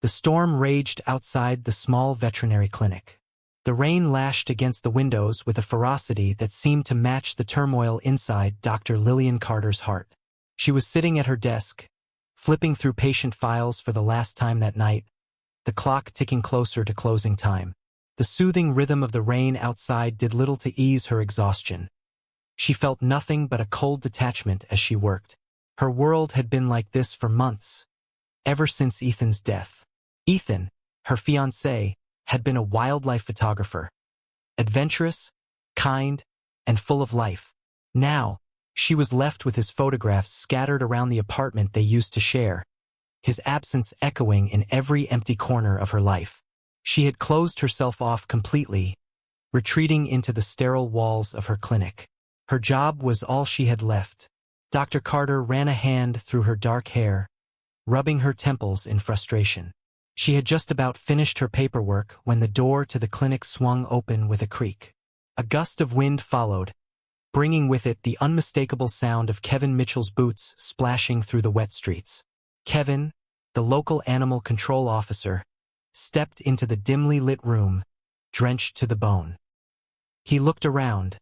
The storm raged outside the small veterinary clinic. The rain lashed against the windows with a ferocity that seemed to match the turmoil inside Dr. Lillian Carter's heart. She was sitting at her desk, flipping through patient files for the last time that night, the clock ticking closer to closing time. The soothing rhythm of the rain outside did little to ease her exhaustion. She felt nothing but a cold detachment as she worked. Her world had been like this for months, ever since Ethan's death. Ethan, her fiancé, had been a wildlife photographer. Adventurous, kind, and full of life. Now, she was left with his photographs scattered around the apartment they used to share, his absence echoing in every empty corner of her life. She had closed herself off completely, retreating into the sterile walls of her clinic. Her job was all she had left. Dr. Carter ran a hand through her dark hair, rubbing her temples in frustration. She had just about finished her paperwork when the door to the clinic swung open with a creak. A gust of wind followed, bringing with it the unmistakable sound of Kevin Mitchell's boots splashing through the wet streets. Kevin, the local animal control officer, stepped into the dimly lit room, drenched to the bone. He looked around,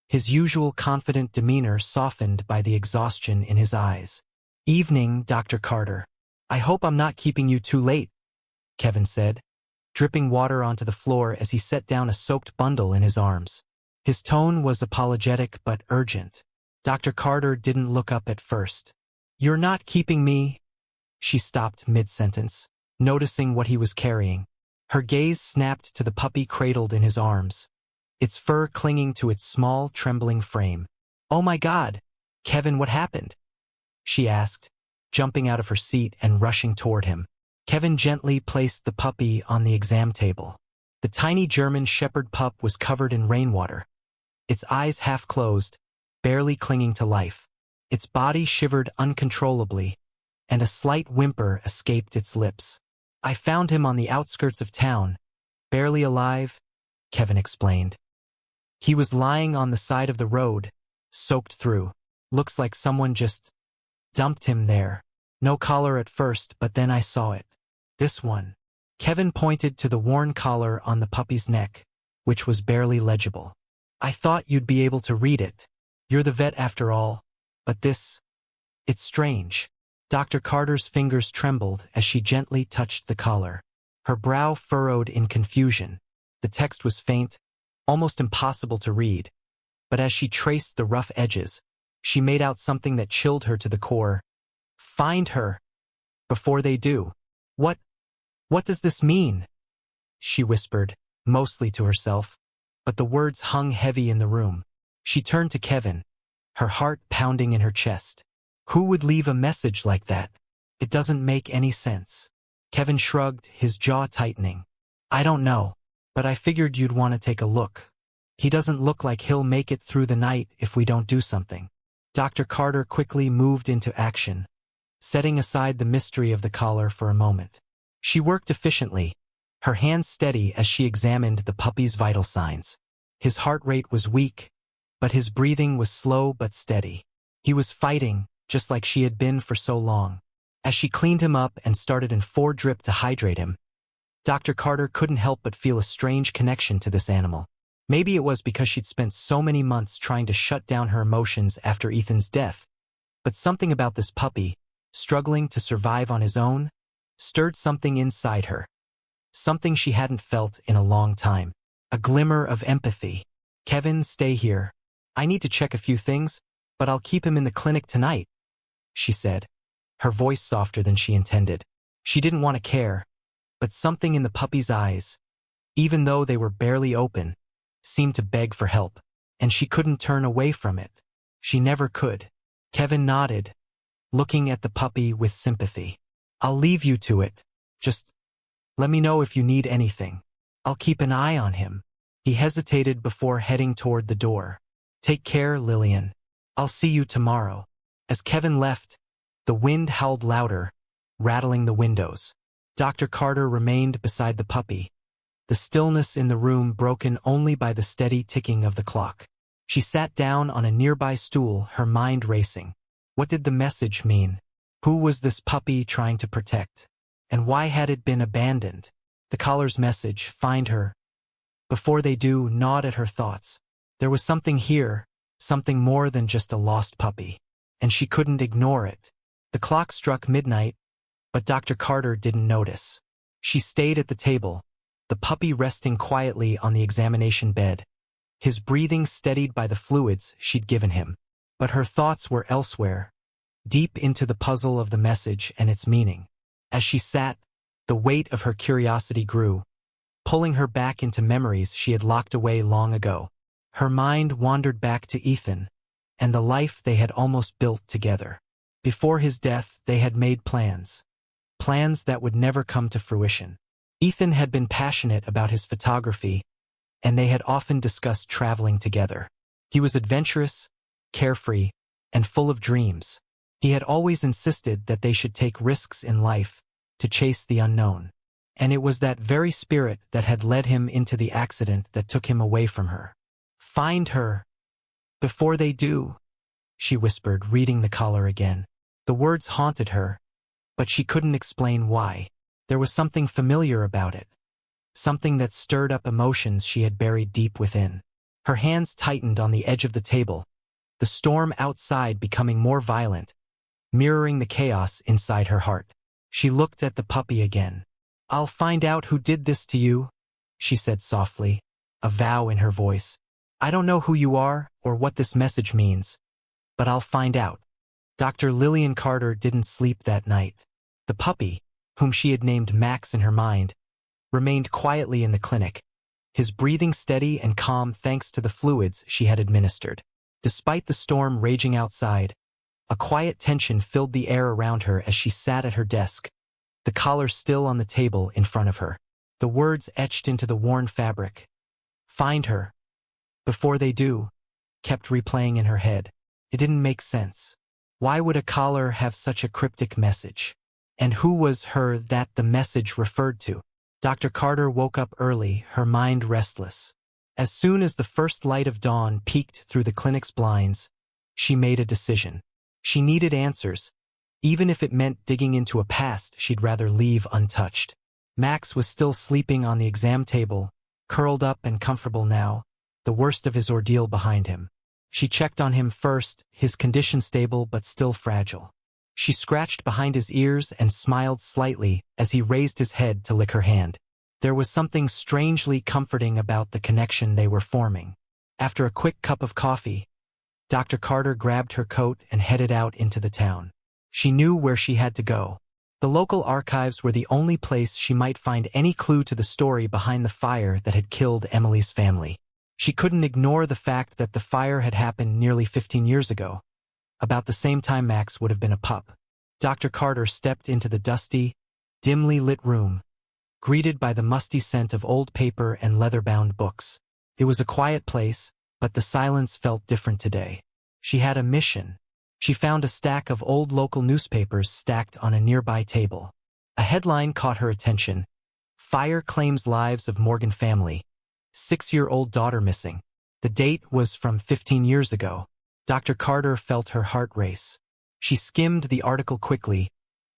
his usual confident demeanor softened by the exhaustion in his eyes. "Evening, Dr. Carter. I hope I'm not keeping you too late," Kevin said, dripping water onto the floor as he set down a soaked bundle in his arms. His tone was apologetic but urgent. Dr. Carter didn't look up at first. "You're not keeping me?" She stopped mid-sentence, noticing what he was carrying. Her gaze snapped to the puppy cradled in his arms, its fur clinging to its small, trembling frame. "Oh my God! Kevin, what happened?" she asked, jumping out of her seat and rushing toward him. Kevin gently placed the puppy on the exam table. The tiny German Shepherd pup was covered in rainwater, its eyes half closed, barely clinging to life. Its body shivered uncontrollably, and a slight whimper escaped its lips. "I found him on the outskirts of town, barely alive," Kevin explained. "He was lying on the side of the road, soaked through. Looks like someone just dumped him there. No collar at first, but then I saw it. This one." Kevin pointed to the worn collar on the puppy's neck, which was barely legible. "I thought you'd be able to read it. You're the vet after all. But this, it's strange." Dr. Carter's fingers trembled as she gently touched the collar. Her brow furrowed in confusion. The text was faint, almost impossible to read. But as she traced the rough edges, she made out something that chilled her to the core. "Find her. Before they do." What does this mean?" she whispered, mostly to herself, but the words hung heavy in the room. She turned to Kevin, her heart pounding in her chest. "Who would leave a message like that? It doesn't make any sense." Kevin shrugged, his jaw tightening. "I don't know, but I figured you'd want to take a look. He doesn't look like he'll make it through the night if we don't do something." Dr. Carter quickly moved into action, setting aside the mystery of the collar for a moment. She worked efficiently, her hands steady as she examined the puppy's vital signs. His heart rate was weak, but his breathing was slow but steady. He was fighting, just like she had been for so long. As she cleaned him up and started in 4-drip to hydrate him, Dr. Carter couldn't help but feel a strange connection to this animal. Maybe it was because she'd spent so many months trying to shut down her emotions after Ethan's death, but something about this puppy, struggling to survive on his own, stirred something inside her. Something she hadn't felt in a long time. A glimmer of empathy. "Kevin, stay here. I need to check a few things, but I'll keep him in the clinic tonight," she said, her voice softer than she intended. She didn't want to care, but something in the puppy's eyes, even though they were barely open, seemed to beg for help, and she couldn't turn away from it. She never could. Kevin nodded, looking at the puppy with sympathy. "I'll leave you to it. Just let me know if you need anything. I'll keep an eye on him." He hesitated before heading toward the door. "Take care, Lillian. I'll see you tomorrow." As Kevin left, the wind howled louder, rattling the windows. Dr. Carter remained beside the puppy, the stillness in the room broken only by the steady ticking of the clock. She sat down on a nearby stool, her mind racing. What did the message mean? Who was this puppy trying to protect? And why had it been abandoned? The caller's message, find her. Before they do, gnawed at her thoughts. There was something here, something more than just a lost puppy. And she couldn't ignore it. The clock struck midnight, but Dr. Carter didn't notice. She stayed at the table, the puppy resting quietly on the examination bed, his breathing steadied by the fluids she'd given him. But her thoughts were elsewhere, deep into the puzzle of the message and its meaning. As she sat, the weight of her curiosity grew, pulling her back into memories she had locked away long ago. Her mind wandered back to Ethan, and the life they had almost built together. Before his death, they had made plans. Plans that would never come to fruition. Ethan had been passionate about his photography, and they had often discussed traveling together. He was adventurous, carefree, and full of dreams. He had always insisted that they should take risks in life, to chase the unknown. And it was that very spirit that had led him into the accident that took him away from her. Find her. Before they do, she whispered, reading the caller again. The words haunted her, but she couldn't explain why. There was something familiar about it. Something that stirred up emotions she had buried deep within. Her hands tightened on the edge of the table, the storm outside becoming more violent, mirroring the chaos inside her heart. She looked at the puppy again. I'll find out who did this to you, she said softly, a vow in her voice. I don't know who you are or what this message means, but I'll find out. Dr. Lillian Carter didn't sleep that night. The puppy, whom she had named Max in her mind, remained quietly in the clinic, his breathing steady and calm thanks to the fluids she had administered. Despite the storm raging outside, a quiet tension filled the air around her as she sat at her desk, the collar still on the table in front of her. The words etched into the worn fabric. Find her. Before they do, kept replaying in her head. It didn't make sense. Why would a collar have such a cryptic message? And who was her that the message referred to? Dr. Carter woke up early, her mind restless. As soon as the first light of dawn peeked through the clinic's blinds, she made a decision. She needed answers, even if it meant digging into a past she'd rather leave untouched. Max was still sleeping on the exam table, curled up and comfortable now, the worst of his ordeal behind him. She checked on him first, his condition stable but still fragile. She scratched behind his ears and smiled slightly as he raised his head to lick her hand. There was something strangely comforting about the connection they were forming. After a quick cup of coffee, Dr. Carter grabbed her coat and headed out into the town. She knew where she had to go. The local archives were the only place she might find any clue to the story behind the fire that had killed Emily's family. She couldn't ignore the fact that the fire had happened nearly 15 years ago, about the same time Max would have been a pup. Dr. Carter stepped into the dusty, dimly lit room, greeted by the musty scent of old paper and leather-bound books. It was a quiet place, but the silence felt different today. She had a mission. She found a stack of old local newspapers stacked on a nearby table. A headline caught her attention. Fire claims lives of Morgan family. 6-year-old daughter missing. The date was from 15 years ago. Dr. Carter felt her heart race. She skimmed the article quickly,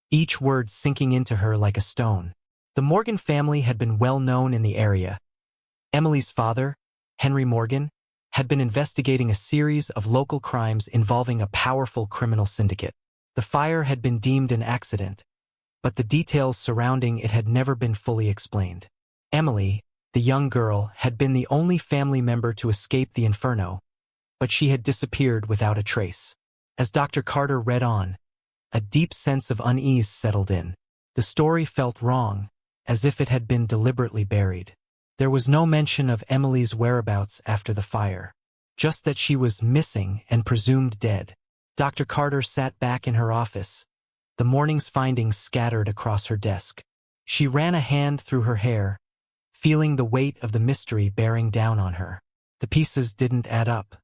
each word sinking into her like a stone. The Morgan family had been well known in the area. Emily's father, Henry Morgan, had been investigating a series of local crimes involving a powerful criminal syndicate. The fire had been deemed an accident, but the details surrounding it had never been fully explained. Emily, the young girl, had been the only family member to escape the inferno, but she had disappeared without a trace. As Dr. Carter read on, a deep sense of unease settled in. The story felt wrong, as if it had been deliberately buried. There was no mention of Emily's whereabouts after the fire, just that she was missing and presumed dead. Dr. Carter sat back in her office, the morning's findings scattered across her desk. She ran a hand through her hair, feeling the weight of the mystery bearing down on her. The pieces didn't add up.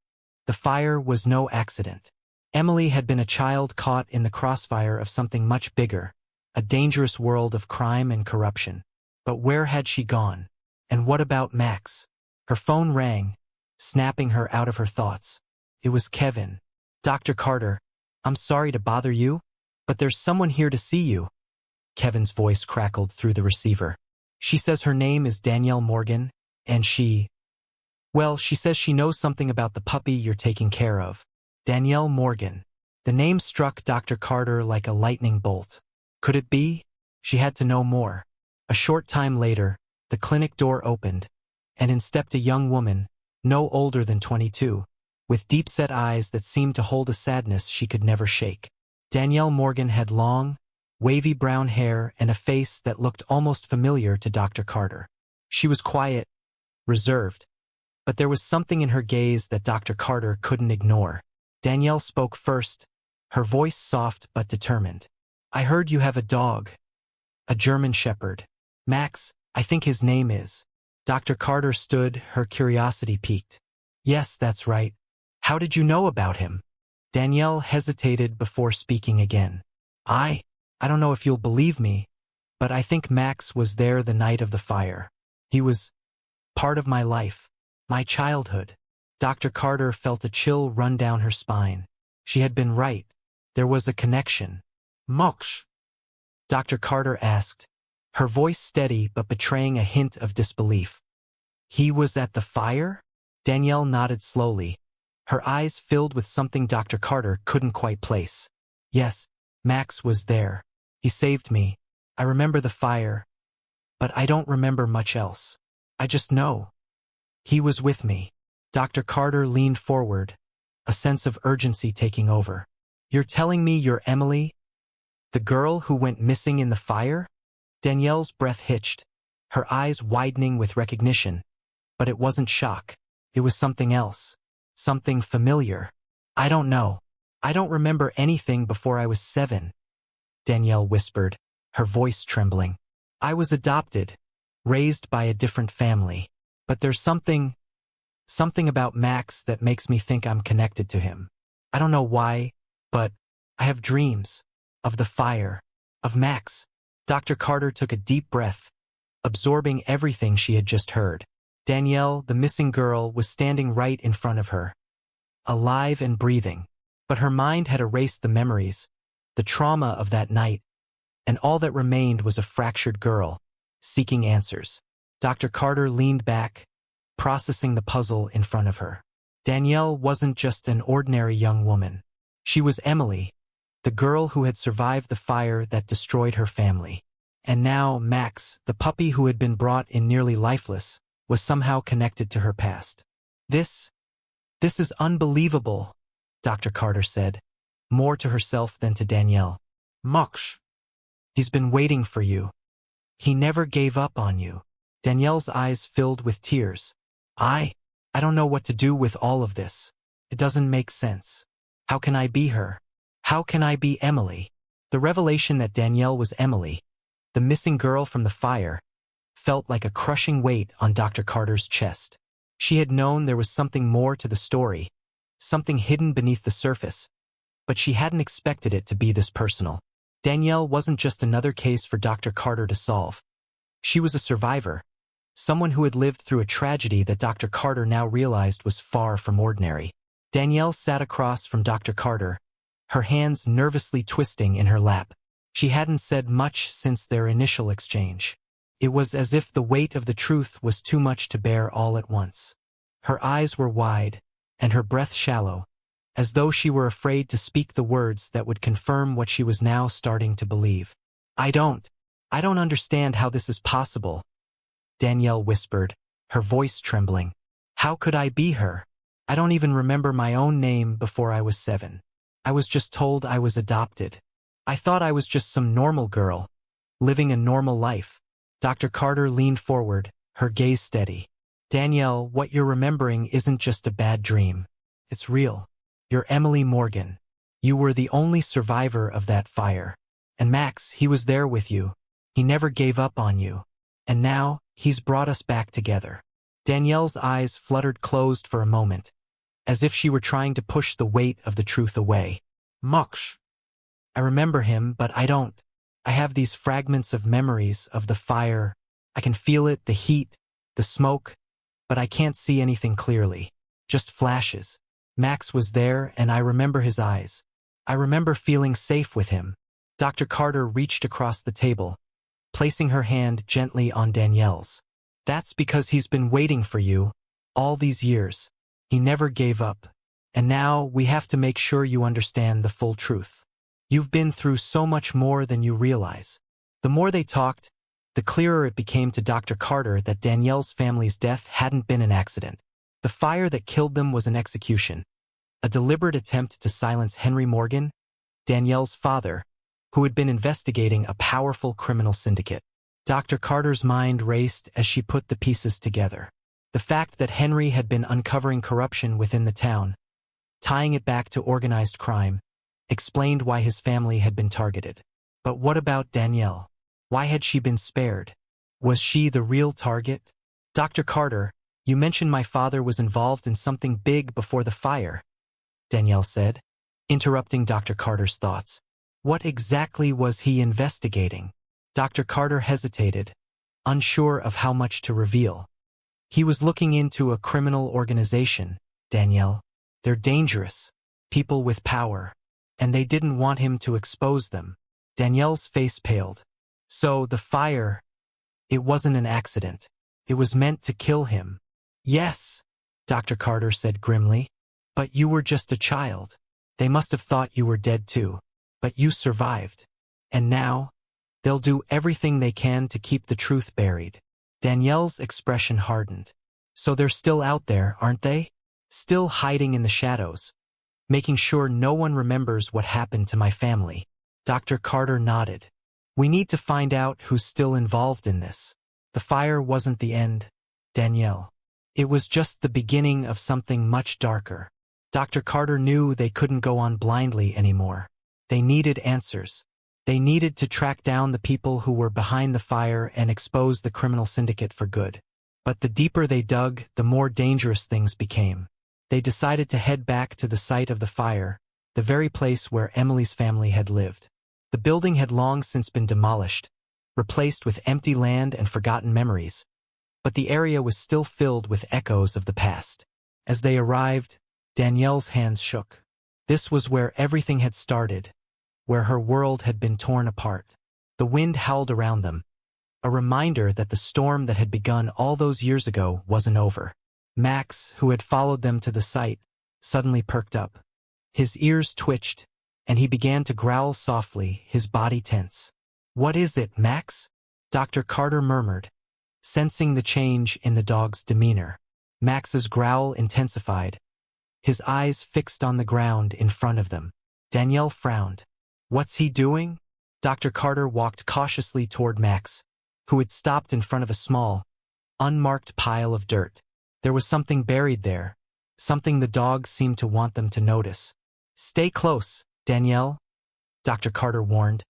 The fire was no accident. Emily had been a child caught in the crossfire of something much bigger, a dangerous world of crime and corruption. But where had she gone? And what about Max? Her phone rang, snapping her out of her thoughts. It was Kevin. Dr. Carter, I'm sorry to bother you, but there's someone here to see you. Kevin's voice crackled through the receiver. She says her name is Danielle Morgan, and well, she says she knows something about the puppy you're taking care of. Danielle Morgan. The name struck Dr. Carter like a lightning bolt. Could it be? She had to know more. A short time later, the clinic door opened, and in stepped a young woman, no older than 22, with deep-set eyes that seemed to hold a sadness she could never shake. Danielle Morgan had long, wavy brown hair and a face that looked almost familiar to Dr. Carter. She was quiet, reserved, but there was something in her gaze that Dr. Carter couldn't ignore. Danielle spoke first, her voice soft but determined. I heard you have a dog. A German Shepherd. Max, I think his name is. Dr. Carter stood, her curiosity piqued. Yes, that's right. How did you know about him? Danielle hesitated before speaking again. I don't know if you'll believe me, but I think Max was there the night of the fire. He was part of my life, my childhood. Dr. Carter felt a chill run down her spine. She had been right. There was a connection. Max? Dr. Carter asked, her voice steady but betraying a hint of disbelief. He was at the fire? Danielle nodded slowly, her eyes filled with something Dr. Carter couldn't quite place. Yes, Max was there. He saved me. I remember the fire, but I don't remember much else. I just know. He was with me. Dr. Carter leaned forward, a sense of urgency taking over. You're telling me you're Emily? The girl who went missing in the fire? Danielle's breath hitched, her eyes widening with recognition. But it wasn't shock. It was something else. Something familiar. I don't know. I don't remember anything before I was 7. Danielle whispered, her voice trembling. I was adopted, raised by a different family. But there's something about Max that makes me think I'm connected to him. I don't know why, but I have dreams. Of the fire. Of Max. Dr. Carter took a deep breath, absorbing everything she had just heard. Danielle, the missing girl, was standing right in front of her, alive and breathing. But her mind had erased the memories, the trauma of that night, and all that remained was a fractured girl, seeking answers. Dr. Carter leaned back, processing the puzzle in front of her. Danielle wasn't just an ordinary young woman. She was Emily, the girl who had survived the fire that destroyed her family. And now Max, the puppy who had been brought in nearly lifeless, was somehow connected to her past. This is unbelievable, Dr. Carter said, more to herself than to Danielle. Max. He's been waiting for you. He never gave up on you. Danielle's eyes filled with tears. I don't know what to do with all of this. It doesn't make sense. How can I be her? How can I be Emily? The revelation that Danielle was Emily, the missing girl from the fire, felt like a crushing weight on Dr. Carter's chest. She had known there was something more to the story, something hidden beneath the surface, but she hadn't expected it to be this personal. Danielle wasn't just another case for Dr. Carter to solve. She was a survivor, someone who had lived through a tragedy that Dr. Carter now realized was far from ordinary. Danielle sat across from Dr. Carter, her hands nervously twisting in her lap. She hadn't said much since their initial exchange. It was as if the weight of the truth was too much to bear all at once. Her eyes were wide, and her breath shallow, as though she were afraid to speak the words that would confirm what she was now starting to believe. I don't understand how this is possible, Danielle whispered, her voice trembling. How could I be her? I don't even remember my own name before I was 7. I was just told I was adopted. I thought I was just some normal girl, living a normal life. Dr. Carter leaned forward, her gaze steady. Danielle, what you're remembering isn't just a bad dream. It's real. You're Emily Morgan. You were the only survivor of that fire. And Max, he was there with you. He never gave up on you. And now, he's brought us back together. Danielle's eyes fluttered closed for a moment, as if she were trying to push the weight of the truth away. Max. I remember him, but I don't. I have these fragments of memories of the fire. I can feel it, the heat, the smoke, but I can't see anything clearly. Just flashes. Max was there, and I remember his eyes. I remember feeling safe with him. Dr. Carter reached across the table, placing her hand gently on Danielle's. That's because he's been waiting for you all these years. He never gave up. And now we have to make sure you understand the full truth. You've been through so much more than you realize. The more they talked, the clearer it became to Dr. Carter that Danielle's family's death hadn't been an accident. The fire that killed them was an execution, a deliberate attempt to silence Henry Morgan, Danielle's father, who had been investigating a powerful criminal syndicate. Dr. Carter's mind raced as she put the pieces together. The fact that Henry had been uncovering corruption within the town, tying it back to organized crime, explained why his family had been targeted. But what about Danielle? Why had she been spared? Was she the real target? Dr. Carter, you mentioned my father was involved in something big before the fire, Danielle said, interrupting Dr. Carter's thoughts. What exactly was he investigating? Dr. Carter hesitated, unsure of how much to reveal. He was looking into a criminal organization, Danielle. They're dangerous, people with power, and they didn't want him to expose them. Danielle's face paled. So the fire, it wasn't an accident. It was meant to kill him. Yes, Dr. Carter said grimly. But you were just a child. They must have thought you were dead too. But you survived. And now, they'll do everything they can to keep the truth buried. Danielle's expression hardened. So they're still out there, aren't they? Still hiding in the shadows, making sure no one remembers what happened to my family. Dr. Carter nodded. We need to find out who's still involved in this. The fire wasn't the end, Danielle. It was just the beginning of something much darker. Dr. Carter knew they couldn't go on blindly anymore. They needed answers. They needed to track down the people who were behind the fire and expose the criminal syndicate for good. But the deeper they dug, the more dangerous things became. They decided to head back to the site of the fire, the very place where Emily's family had lived. The building had long since been demolished, replaced with empty land and forgotten memories. But the area was still filled with echoes of the past. As they arrived, Danielle's hands shook. This was where everything had started, where her world had been torn apart. The wind howled around them, a reminder that the storm that had begun all those years ago wasn't over. Max, who had followed them to the site, suddenly perked up. His ears twitched, and he began to growl softly, his body tense. What is it, Max? Dr. Carter murmured, sensing the change in the dog's demeanor. Max's growl intensified, his eyes fixed on the ground in front of them. Danielle frowned. What's he doing? Dr. Carter walked cautiously toward Max, who had stopped in front of a small, unmarked pile of dirt. There was something buried there, something the dog seemed to want them to notice. Stay close, Danielle, Dr. Carter warned,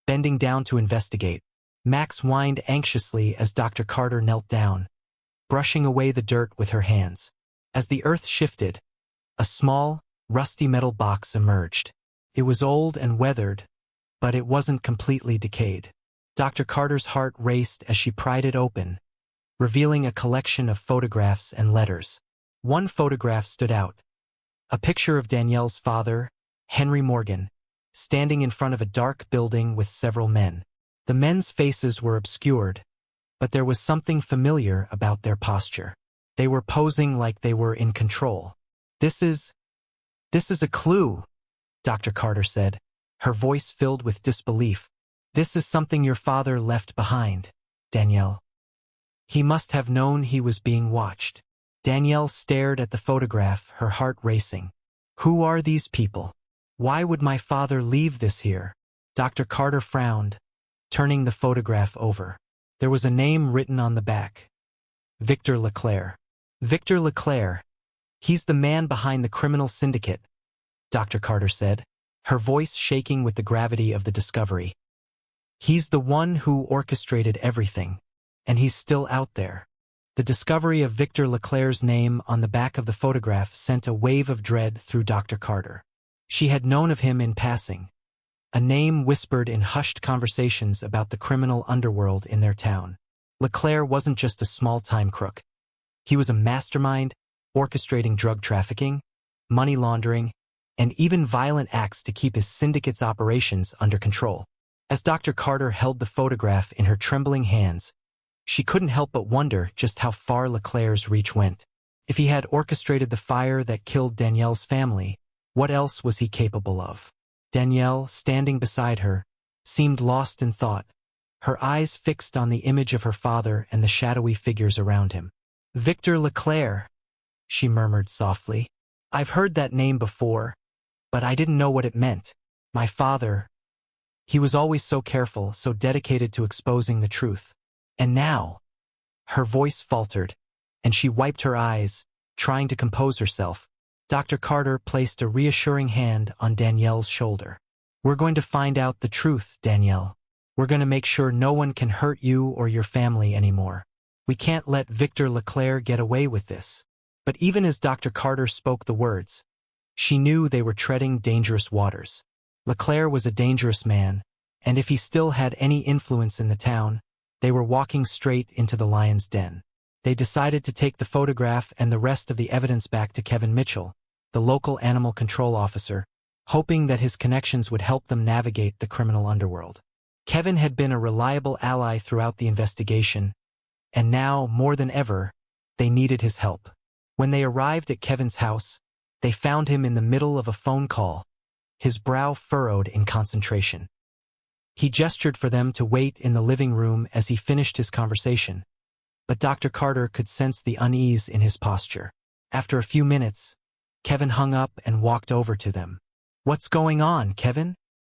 bending down to investigate. Max whined anxiously as Dr. Carter knelt down, brushing away the dirt with her hands. As the earth shifted, a small, rusty metal box emerged. It was old and weathered, but it wasn't completely decayed. Dr. Carter's heart raced as she pried it open, revealing a collection of photographs and letters. One photograph stood out. A picture of Danielle's father, Henry Morgan, standing in front of a dark building with several men. The men's faces were obscured, but there was something familiar about their posture. They were posing like they were in control. This is a clue, Dr. Carter said, her voice filled with disbelief. This is something your father left behind, Danielle. He must have known he was being watched. Danielle stared at the photograph, her heart racing. Who are these people? Why would my father leave this here? Dr. Carter frowned, turning the photograph over. There was a name written on the back. Victor Leclerc. Victor Leclerc. He's the man behind the criminal syndicate, Dr. Carter said, her voice shaking with the gravity of the discovery. He's the one who orchestrated everything, and he's still out there. The discovery of Victor Leclerc's name on the back of the photograph sent a wave of dread through Dr. Carter. She had known of him in passing, a name whispered in hushed conversations about the criminal underworld in their town. Leclerc wasn't just a small-time crook. He was a mastermind, orchestrating drug trafficking, money laundering, and even violent acts to keep his syndicate's operations under control. As Dr. Carter held the photograph in her trembling hands, she couldn't help but wonder just how far Leclerc's reach went. If he had orchestrated the fire that killed Danielle's family, what else was he capable of? Danielle, standing beside her, seemed lost in thought, her eyes fixed on the image of her father and the shadowy figures around him. "Victor Leclerc," she murmured softly. "I've heard that name before, but I didn't know what it meant. My father, he was always so careful, so dedicated to exposing the truth. And now—" Her voice faltered, and she wiped her eyes, trying to compose herself. Dr. Carter placed a reassuring hand on Danielle's shoulder. "We're going to find out the truth, Danielle. We're going to make sure no one can hurt you or your family anymore. We can't let Victor Leclerc get away with this." But even as Dr. Carter spoke the words, she knew they were treading dangerous waters. Leclerc was a dangerous man, and if he still had any influence in the town, they were walking straight into the lion's den. They decided to take the photograph and the rest of the evidence back to Kevin Mitchell, the local animal control officer, hoping that his connections would help them navigate the criminal underworld. Kevin had been a reliable ally throughout the investigation, and now, more than ever, they needed his help. When they arrived at Kevin's house, they found him in the middle of a phone call, his brow furrowed in concentration. He gestured for them to wait in the living room as he finished his conversation, but Dr. Carter could sense the unease in his posture. After a few minutes, Kevin hung up and walked over to them. "What's going on, Kevin?"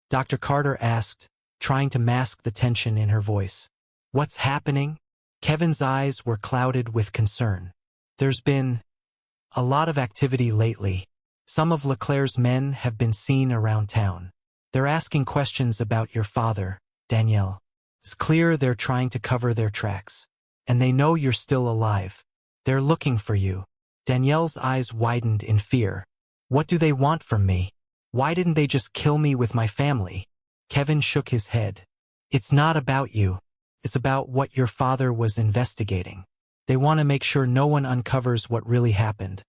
Dr. Carter asked, trying to mask the tension in her voice. "What's happening?" Kevin's eyes were clouded with concern. "There's been a lot of activity lately. Some of Leclerc's men have been seen around town. They're asking questions about your father, Danielle. It's clear they're trying to cover their tracks. And they know you're still alive. They're looking for you." Danielle's eyes widened in fear. "What do they want from me? Why didn't they just kill me with my family?" Kevin shook his head. "It's not about you. It's about what your father was investigating. They want to make sure no one uncovers what really happened,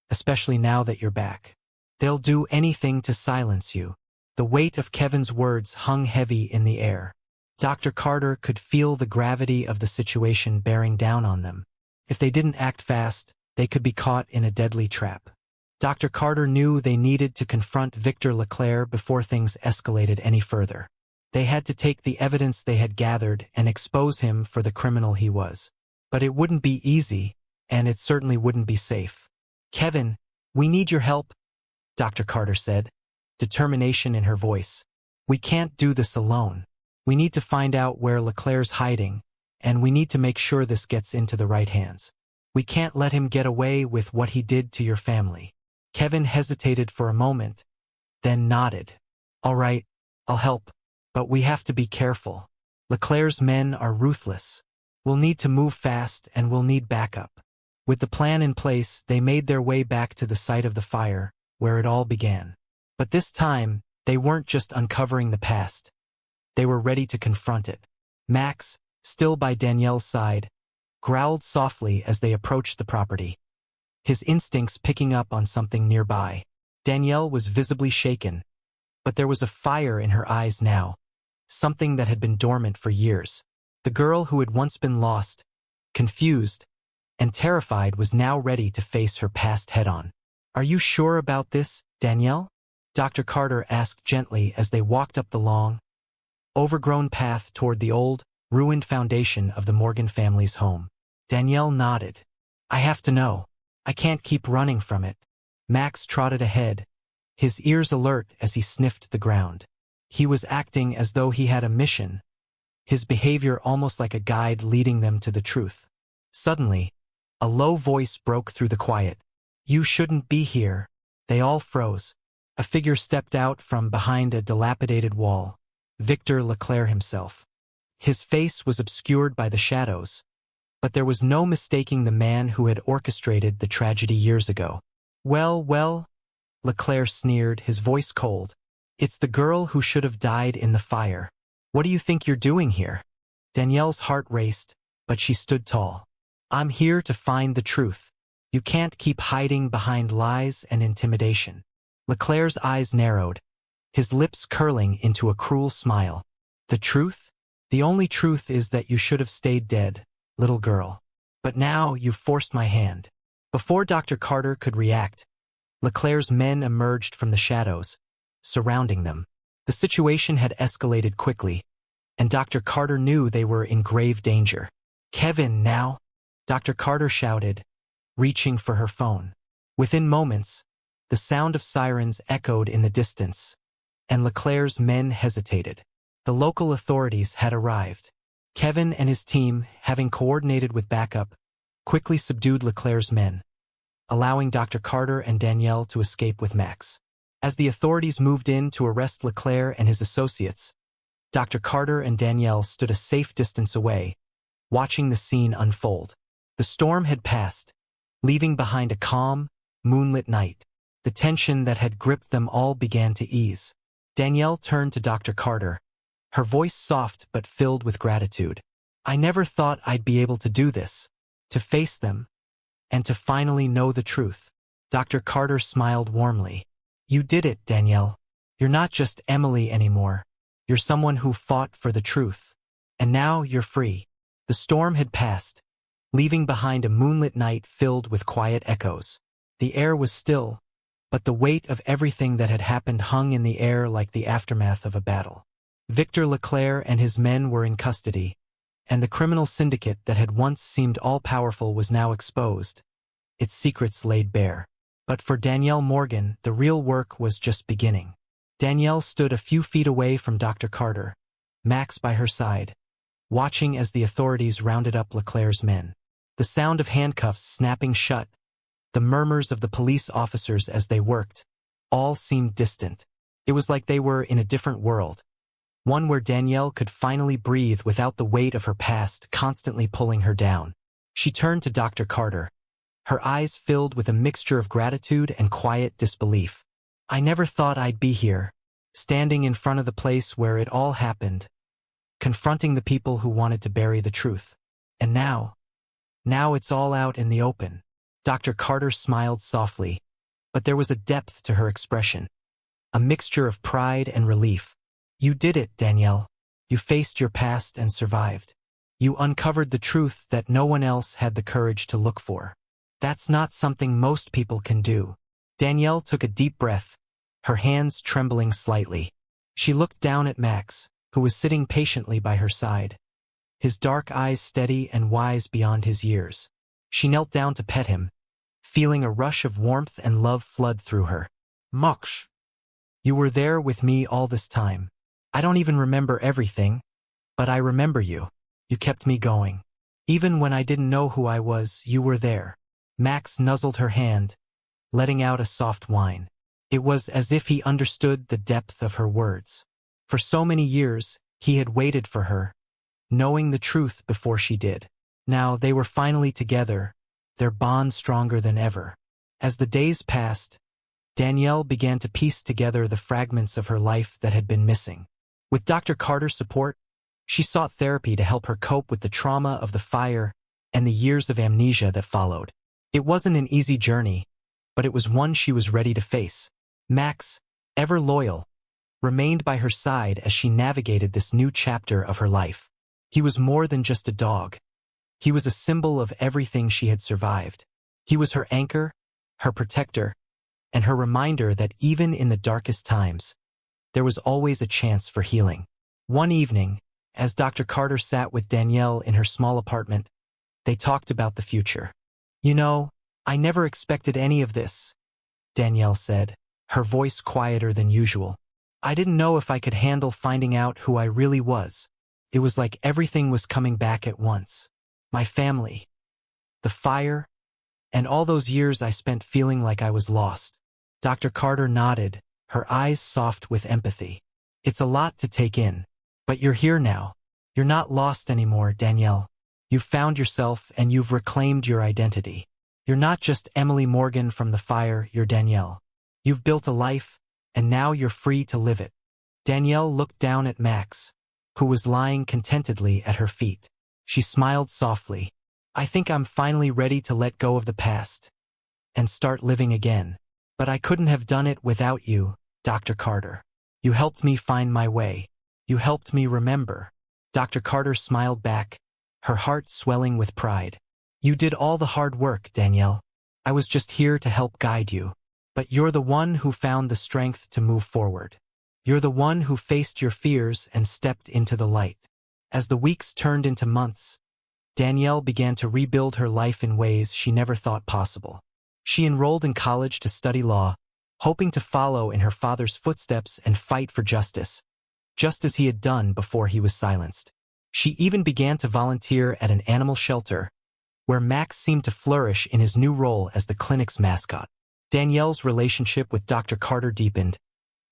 especially now that you're back. They'll do anything to silence you." The weight of Kevin's words hung heavy in the air. Dr. Carter could feel the gravity of the situation bearing down on them. If they didn't act fast, they could be caught in a deadly trap. Dr. Carter knew they needed to confront Victor Leclerc before things escalated any further. They had to take the evidence they had gathered and expose him for the criminal he was. But it wouldn't be easy, and it certainly wouldn't be safe. "Kevin, we need your help," Dr. Carter said, determination in her voice. "We can't do this alone. We need to find out where Leclerc's hiding, and we need to make sure this gets into the right hands. We can't let him get away with what he did to your family." Kevin hesitated for a moment, then nodded. "All right, I'll help, but we have to be careful. Leclerc's men are ruthless. We'll need to move fast and we'll need backup." With the plan in place, they made their way back to the site of the fire, where it all began. But this time, they weren't just uncovering the past. They were ready to confront it. Max, still by Danielle's side, growled softly as they approached the property, his instincts picking up on something nearby. Danielle was visibly shaken, but there was a fire in her eyes now, something that had been dormant for years. The girl who had once been lost, confused, and terrified was now ready to face her past head-on. "Are you sure about this, Danielle?" Dr. Carter asked gently as they walked up the long, overgrown path toward the old, ruined foundation of the Morgan family's home. Danielle nodded. "I have to know. I can't keep running from it." Max trotted ahead, his ears alert as he sniffed the ground. He was acting as though he had a mission, his behavior almost like a guide leading them to the truth. Suddenly, a low voice broke through the quiet. "You shouldn't be here." They all froze. A figure stepped out from behind a dilapidated wall, Victor Leclerc himself. His face was obscured by the shadows, but there was no mistaking the man who had orchestrated the tragedy years ago. Well, Leclerc sneered, his voice cold. "It's the girl who should have died in the fire. What do you think you're doing here?" Danielle's heart raced, but she stood tall. "I'm here to find the truth. You can't keep hiding behind lies and intimidation." Leclerc's eyes narrowed, his lips curling into a cruel smile. The truth? The only truth is that you should have stayed dead, little girl. But now you've forced my hand. Before Dr. Carter could react, Leclerc's men emerged from the shadows, surrounding them. The situation had escalated quickly, and Dr. Carter knew they were in grave danger. "Kevin, now!" Dr. Carter shouted, reaching for her phone. Within moments, the sound of sirens echoed in the distance, and Leclerc's men hesitated. The local authorities had arrived. Kevin and his team, having coordinated with backup, quickly subdued Leclerc's men, allowing Dr. Carter and Danielle to escape with Max. As the authorities moved in to arrest Leclerc and his associates, Dr. Carter and Danielle stood a safe distance away, watching the scene unfold. The storm had passed, leaving behind a calm, moonlit night. The tension that had gripped them all began to ease. Danielle turned to Dr. Carter, her voice soft but filled with gratitude. "I never thought I'd be able to do this, to face them, and to finally know the truth." Dr. Carter smiled warmly. "You did it, Danielle. You're not just Emily anymore. You're someone who fought for the truth. And now you're free." The storm had passed, leaving behind a moonlit night filled with quiet echoes. The air was still, but the weight of everything that had happened hung in the air like the aftermath of a battle. Victor Leclerc and his men were in custody, and the criminal syndicate that had once seemed all-powerful was now exposed, its secrets laid bare. But for Danielle Morgan, the real work was just beginning. Danielle stood a few feet away from Dr. Carter, Max by her side, watching as the authorities rounded up Leclerc's men. The sound of handcuffs snapping shut, the murmurs of the police officers as they worked, all seemed distant. It was like they were in a different world, one where Danielle could finally breathe without the weight of her past constantly pulling her down. She turned to Dr. Carter, her eyes filled with a mixture of gratitude and quiet disbelief. "I never thought I'd be here, standing in front of the place where it all happened, confronting the people who wanted to bury the truth. And now it's all out in the open." Dr. Carter smiled softly, but there was a depth to her expression, a mixture of pride and relief. "You did it, Danielle. You faced your past and survived. You uncovered the truth that no one else had the courage to look for. That's not something most people can do." Danielle took a deep breath, her hands trembling slightly. She looked down at Max, who was sitting patiently by her side, his dark eyes steady and wise beyond his years. She knelt down to pet him, feeling a rush of warmth and love flood through her. "Max, you were there with me all this time. I don't even remember everything, but I remember you. You kept me going. Even when I didn't know who I was, you were there." Max nuzzled her hand, letting out a soft whine. It was as if he understood the depth of her words. For so many years, he had waited for her, knowing the truth before she did. Now they were finally together, their bond stronger than ever. As the days passed, Danielle began to piece together the fragments of her life that had been missing. With Dr. Carter's support, she sought therapy to help her cope with the trauma of the fire and the years of amnesia that followed. It wasn't an easy journey, but it was one she was ready to face. Max, ever loyal, remained by her side as she navigated this new chapter of her life. He was more than just a dog. He was a symbol of everything she had survived. He was her anchor, her protector, and her reminder that even in the darkest times, there was always a chance for healing. One evening, as Dr. Carter sat with Danielle in her small apartment, they talked about the future. "You know, I never expected any of this," Danielle said, her voice quieter than usual. "I didn't know if I could handle finding out who I really was. It was like everything was coming back at once. My family, the fire, and all those years I spent feeling like I was lost." Dr. Carter nodded, her eyes soft with empathy. "It's a lot to take in, but you're here now. You're not lost anymore, Danielle. You've found yourself and you've reclaimed your identity. You're not just Emily Morgan from the fire, you're Danielle. You've built a life, and now you're free to live it." Danielle looked down at Max, who was lying contentedly at her feet. She smiled softly. "I think I'm finally ready to let go of the past and start living again. But I couldn't have done it without you, Dr. Carter. You helped me find my way. You helped me remember. Dr. Carter smiled back, her heart swelling with pride. You did all the hard work, Danielle. I was just here to help guide you. But you're the one who found the strength to move forward. You're the one who faced your fears and stepped into the light. As the weeks turned into months, Danielle began to rebuild her life in ways she never thought possible. She enrolled in college to study law, hoping to follow in her father's footsteps and fight for justice, just as he had done before he was silenced. She even began to volunteer at an animal shelter, where Max seemed to flourish in his new role as the clinic's mascot. Danielle's relationship with Dr. Carter deepened,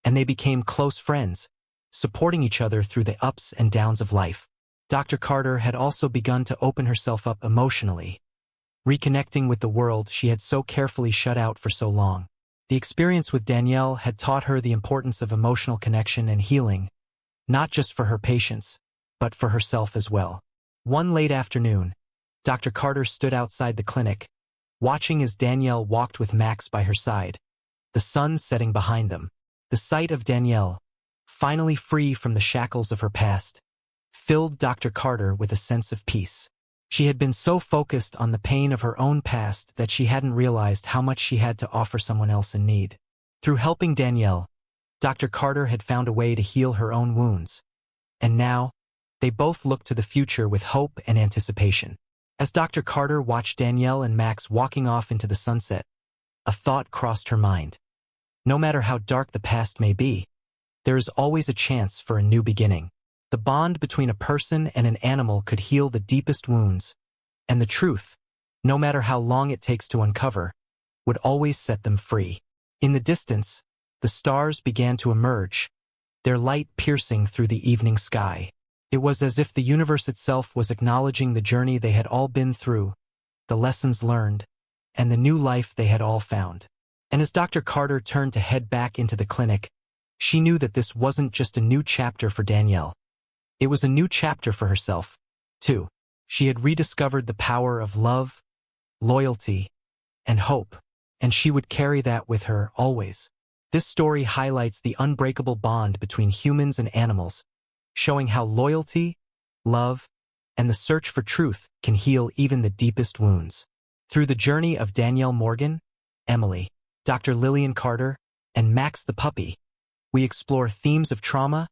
and they became close friends, supporting each other through the ups and downs of life. Dr. Carter had also begun to open herself up emotionally, reconnecting with the world she had so carefully shut out for so long. The experience with Danielle had taught her the importance of emotional connection and healing, not just for her patients, but for herself as well. One late afternoon, Dr. Carter stood outside the clinic, watching as Danielle walked with Max by her side, the sun setting behind them. The sight of Danielle, finally free from the shackles of her past, filled Dr. Carter with a sense of peace. She had been so focused on the pain of her own past that she hadn't realized how much she had to offer someone else in need. Through helping Danielle, Dr. Carter had found a way to heal her own wounds. And now, they both looked to the future with hope and anticipation. As Dr. Carter watched Danielle and Max walking off into the sunset, a thought crossed her mind. No matter how dark the past may be, there is always a chance for a new beginning. The bond between a person and an animal could heal the deepest wounds, and the truth, no matter how long it takes to uncover, would always set them free. In the distance, the stars began to emerge, their light piercing through the evening sky. It was as if the universe itself was acknowledging the journey they had all been through, the lessons learned, and the new life they had all found. And as Dr. Carter turned to head back into the clinic, she knew that this wasn't just a new chapter for Danielle. It was a new chapter for herself, too. She had rediscovered the power of love, loyalty, and hope, and she would carry that with her always. This story highlights the unbreakable bond between humans and animals, showing how loyalty, love, and the search for truth can heal even the deepest wounds. Through the journey of Danielle Morgan, Emily, Dr. Lillian Carter, and Max the puppy, we explore themes of trauma,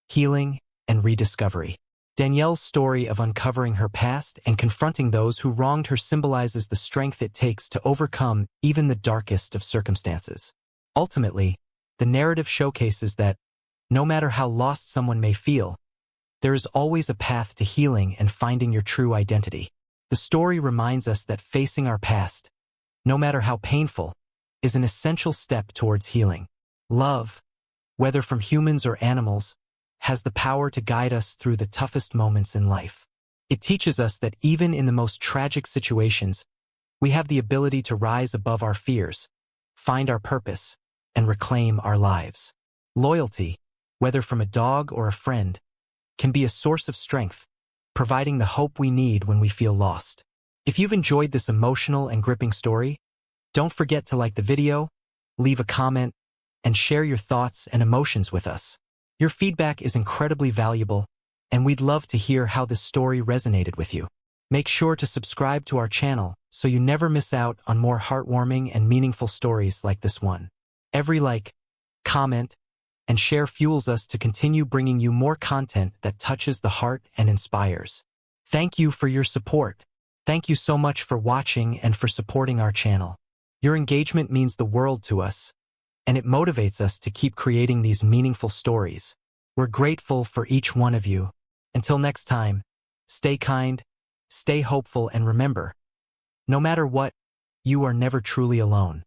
healing, and rediscovery. Danielle's story of uncovering her past and confronting those who wronged her symbolizes the strength it takes to overcome even the darkest of circumstances. Ultimately, the narrative showcases that, no matter how lost someone may feel, there is always a path to healing and finding your true identity. The story reminds us that facing our past, no matter how painful, is an essential step towards healing. Love, whether from humans or animals, has the power to guide us through the toughest moments in life. It teaches us that even in the most tragic situations, we have the ability to rise above our fears, find our purpose, and reclaim our lives. Loyalty, whether from a dog or a friend, can be a source of strength, providing the hope we need when we feel lost. If you've enjoyed this emotional and gripping story, don't forget to like the video, leave a comment, and share your thoughts and emotions with us. Your feedback is incredibly valuable, and we'd love to hear how this story resonated with you. Make sure to subscribe to our channel so you never miss out on more heartwarming and meaningful stories like this one. Every like, comment, and share fuels us to continue bringing you more content that touches the heart and inspires. Thank you for your support. Thank you so much for watching and for supporting our channel. Your engagement means the world to us, and it motivates us to keep creating these meaningful stories. We're grateful for each one of you. Until next time, stay kind, stay hopeful, and remember, no matter what, you are never truly alone.